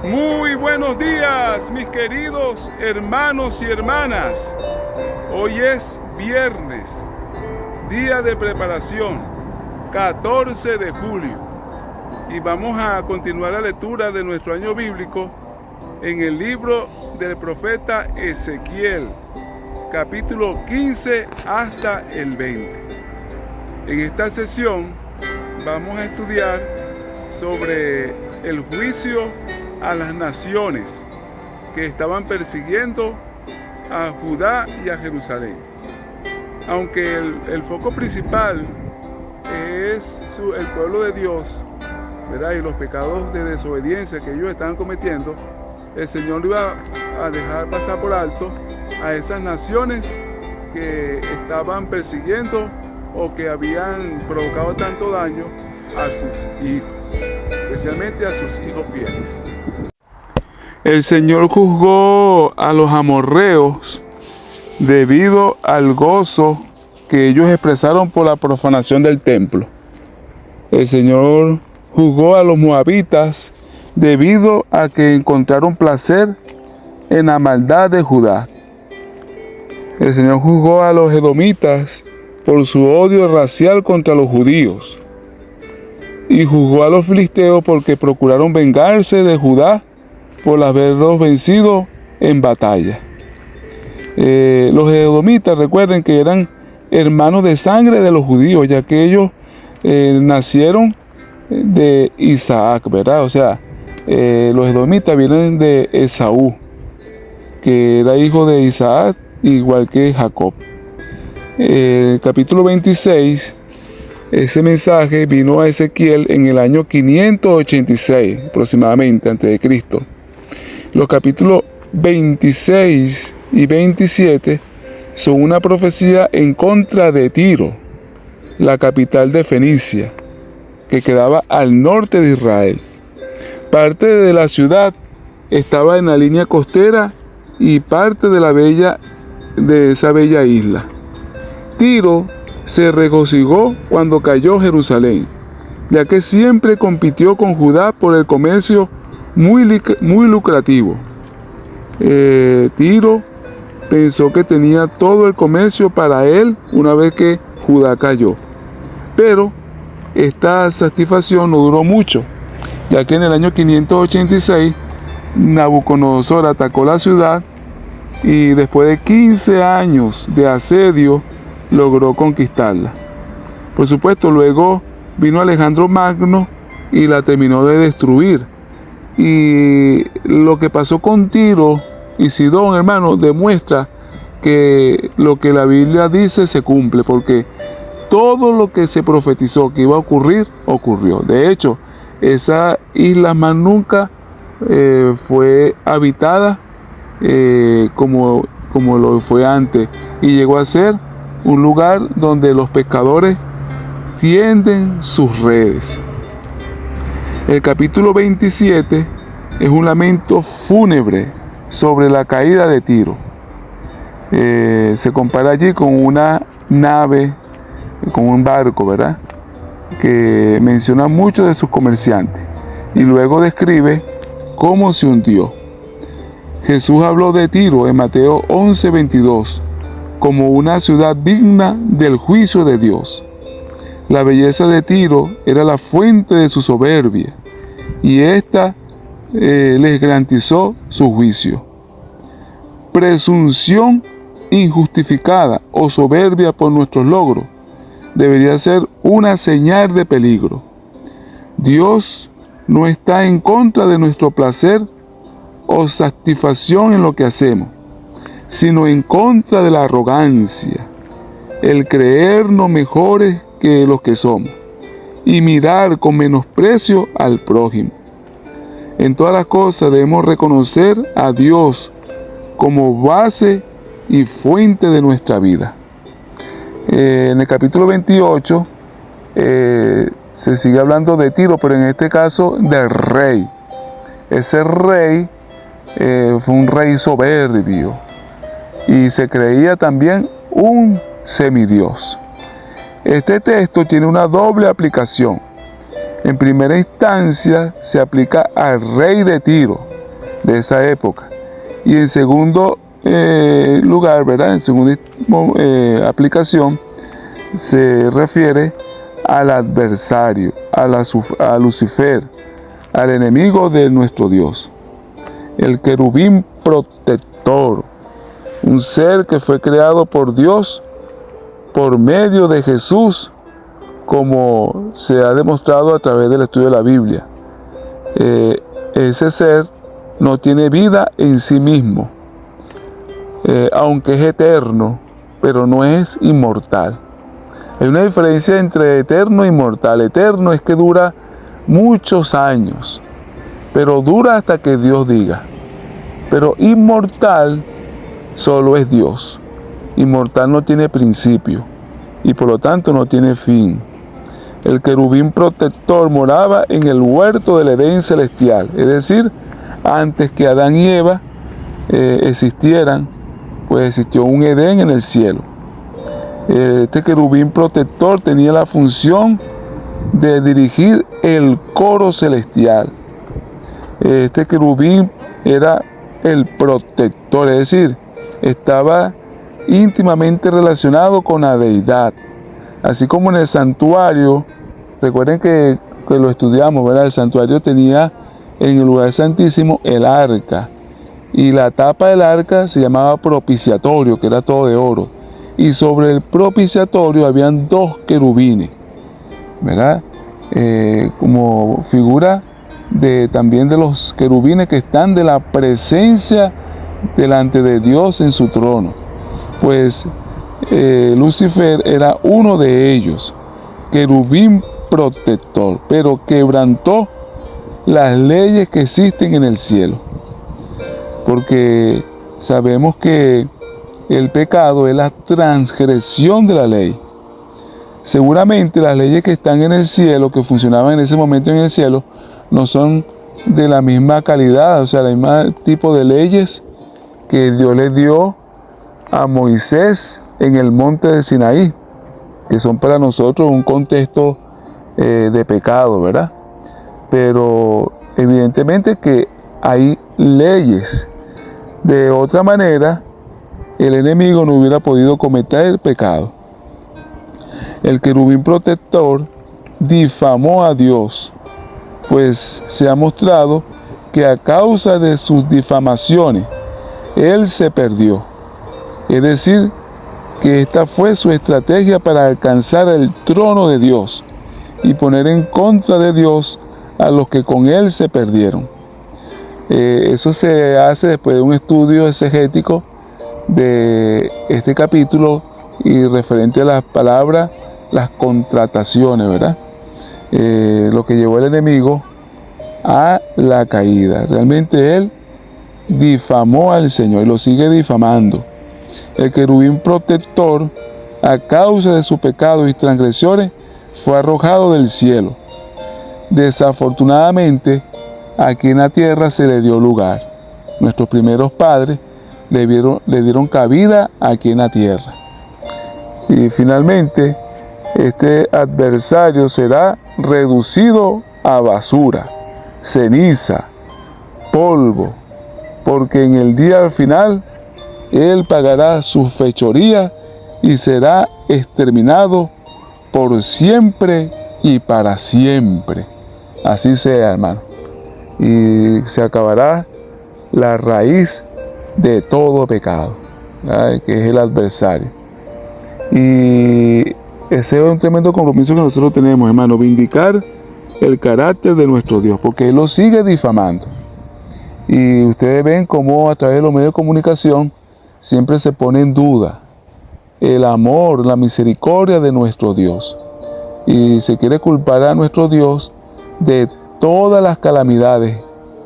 Muy buenos días, mis queridos hermanos y hermanas. Hoy es viernes, día de preparación, 14 de julio. Y vamos a continuar la lectura de nuestro año bíblico en el libro del profeta Ezequiel, capítulo 15 hasta el 20. En esta sesión vamos a estudiar sobre el juicio a las naciones que estaban persiguiendo a Judá y a Jerusalén. Aunque el foco principal es el pueblo de Dios, ¿verdad? Y los pecados de desobediencia que ellos estaban cometiendo, el Señor iba a dejar pasar por alto a esas naciones que estaban persiguiendo o que habían provocado tanto daño a sus hijos, especialmente a sus hijos fieles. El Señor juzgó a los amorreos debido al gozo que ellos expresaron por la profanación del templo. El Señor juzgó a los moabitas debido a que encontraron placer en la maldad de Judá. El Señor juzgó a los edomitas por su odio racial contra los judíos. Y juzgó a los filisteos porque procuraron vengarse de Judá por haberlos vencido en batalla. Los edomitas, recuerden que eran hermanos de sangre de los judíos, ya que ellos nacieron de Isaac, ¿verdad? O sea, los edomitas vienen de Esaú, que era hijo de Isaac, igual que Jacob. El capítulo 26, ese mensaje vino a Ezequiel en el año 586, aproximadamente, antes de Cristo. Los capítulos 26 y 27 son una profecía en contra de Tiro, la capital de Fenicia, que quedaba al norte de Israel. Parte de la ciudad estaba en la línea costera y parte de esa bella isla. Tiro se regocijó cuando cayó Jerusalén, ya que siempre compitió con Judá por el comercio muy lucrativo. Tiro pensó que tenía todo el comercio para él una vez que Judá cayó. Pero esta satisfacción no duró mucho, ya que en el año 586 Nabucodonosor atacó la ciudad y después de 15 años de asedio logró conquistarla. Por supuesto, luego vino Alejandro Magno y la terminó de destruir. Y lo que pasó con Tiro y Sidón, hermano, demuestra que lo que la Biblia dice se cumple, porque todo lo que se profetizó que iba a ocurrir, ocurrió. De hecho, esa isla más nunca fue habitada como lo fue antes, y llegó a ser un lugar donde los pescadores tienden sus redes. El capítulo 27 es un lamento fúnebre sobre la caída de Tiro. Se compara allí con una nave, con un barco, ¿verdad?, que menciona muchos de sus comerciantes y luego describe cómo se hundió. Jesús habló de Tiro en Mateo 11:22 como una ciudad digna del juicio de Dios. La belleza de Tiro era la fuente de su soberbia, y ésta les garantizó su juicio. Presunción injustificada o soberbia por nuestros logros debería ser una señal de peligro. Dios no está en contra de nuestro placer o satisfacción en lo que hacemos, sino en contra de la arrogancia, el creernos mejores que los que somos y mirar con menosprecio al prójimo. En todas las cosas debemos reconocer a Dios como base y fuente de nuestra vida. En el capítulo 28 se sigue hablando de Tiro, pero en este caso del rey. Ese rey fue un rey soberbio y se creía también un semidios. Este texto tiene una doble aplicación. En primera instancia se aplica al rey de Tiro, de esa época. Y en segundo lugar, ¿verdad? En segunda aplicación, se refiere al adversario, a Lucifer, al enemigo de nuestro Dios. El querubín protector, un ser que fue creado por Dios por medio de Jesús, como se ha demostrado a través del estudio de la Biblia. Ese ser no tiene vida en sí mismo, aunque es eterno, pero no es inmortal. Hay una diferencia entre eterno e inmortal. Eterno es que dura muchos años, pero dura hasta que Dios diga. Pero inmortal solo es Dios. Inmortal no tiene principio y por lo tanto no tiene fin. El querubín protector moraba en el huerto del Edén celestial, es decir, antes que Adán y Eva existieran, pues existió un Edén en el cielo. Este querubín protector tenía la función de dirigir el coro celestial. Este querubín era el protector, es decir, estaba íntimamente relacionado con la deidad. Así como en el santuario, recuerden que lo estudiamos, ¿verdad? El santuario tenía en el lugar santísimo el arca. Y la tapa del arca se llamaba propiciatorio, que era todo de oro. Y sobre el propiciatorio habían 2 querubines, ¿verdad? Como figura también de los querubines que están de la presencia delante de Dios en su trono. Pues Lucifer era uno de ellos, querubín protector, pero quebrantó las leyes que existen en el cielo. Porque sabemos que el pecado es la transgresión de la ley. Seguramente las leyes que están en el cielo, que funcionaban en ese momento en el cielo, no son de la misma calidad, o sea, el mismo tipo de leyes que Dios le dio a Moisés en el monte de Sinaí, que son para nosotros un contexto de pecado, ¿verdad? Pero evidentemente que hay leyes. De otra manera, el enemigo no hubiera podido cometer el pecado. El querubín protector difamó a Dios, pues se ha mostrado que a causa de sus difamaciones, él se perdió. Es decir, que esta fue su estrategia para alcanzar el trono de Dios y poner en contra de Dios a los que con él se perdieron. Eso se hace después de un estudio exegético de este capítulo y referente a las palabras, las contrataciones, ¿verdad? Lo que llevó el enemigo a la caída. Realmente él difamó al Señor y lo sigue difamando. El querubín protector, a causa de sus pecados y transgresiones, fue arrojado del cielo. Desafortunadamente, aquí en la tierra se le dio lugar. Nuestros primeros padres le dieron cabida aquí en la tierra. Y finalmente, este adversario será reducido a basura, ceniza, polvo, porque en el día final él pagará sus fechorías y será exterminado por siempre y para siempre. Así sea, hermano. Y se acabará la raíz de todo pecado, ¿verdad? Que es el adversario. Y ese es un tremendo compromiso que nosotros tenemos, hermano, vindicar el carácter de nuestro Dios, porque Él lo sigue difamando. Y ustedes ven cómo a través de los medios de comunicación siempre se pone en duda el amor, la misericordia de nuestro Dios. Y se quiere culpar a nuestro Dios de todas las calamidades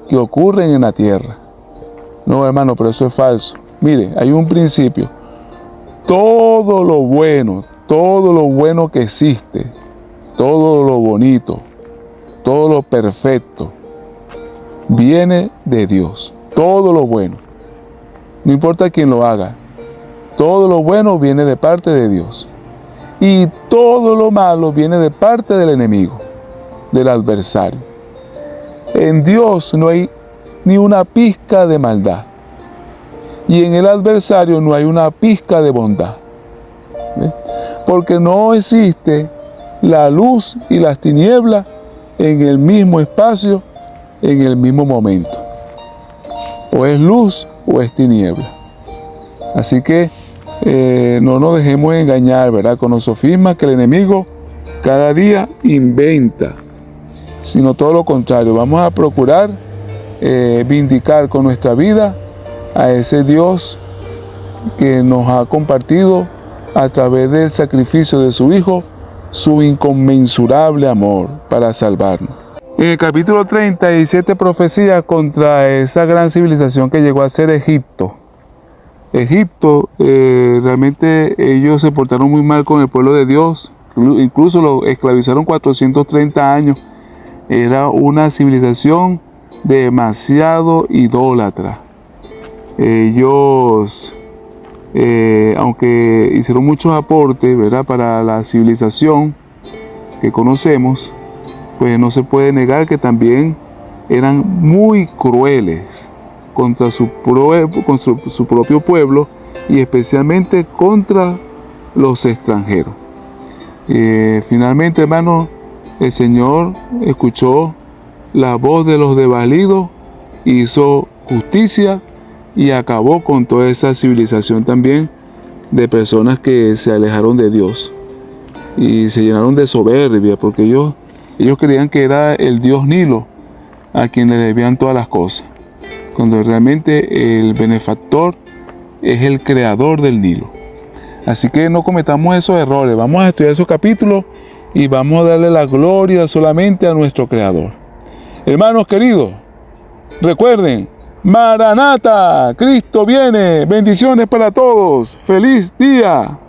que ocurren en la tierra. No, hermano, pero eso es falso. Mire, hay un principio. Todo lo bueno que existe, todo lo bonito, todo lo perfecto, viene de Dios. Todo lo bueno. No importa quién lo haga. Todo lo bueno viene de parte de Dios. Y todo lo malo viene de parte del enemigo, del adversario. En Dios no hay ni una pizca de maldad. Y en el adversario no hay una pizca de bondad. ¿Ves? Porque no existe la luz y las tinieblas en el mismo espacio, en el mismo momento. O es luz o es tiniebla. Así que no nos dejemos engañar, ¿verdad?, con los sofismas que el enemigo cada día inventa, sino todo lo contrario. Vamos a procurar vindicar con nuestra vida a ese Dios que nos ha compartido a través del sacrificio de su Hijo su inconmensurable amor para salvarnos. En el capítulo 37 profecías contra esa gran civilización que llegó a ser Egipto. Egipto, realmente ellos se portaron muy mal con el pueblo de Dios, incluso lo esclavizaron 430 años. Era una civilización demasiado idólatra. Ellos, aunque hicieron muchos aportes, ¿verdad?, para la civilización que conocemos, pues no se puede negar que también eran muy crueles contra su propio pueblo y especialmente contra los extranjeros. Finalmente, hermano, el Señor escuchó la voz de los desvalidos, hizo justicia y acabó con toda esa civilización también de personas que se alejaron de Dios y se llenaron de soberbia, porque ellos creían que era el dios Nilo a quien le debían todas las cosas, cuando realmente el benefactor es el creador del Nilo. Así que no cometamos esos errores. Vamos a estudiar esos capítulos y vamos a darle la gloria solamente a nuestro Creador. Hermanos queridos, recuerden, Maranata, Cristo viene. Bendiciones para todos. ¡Feliz día!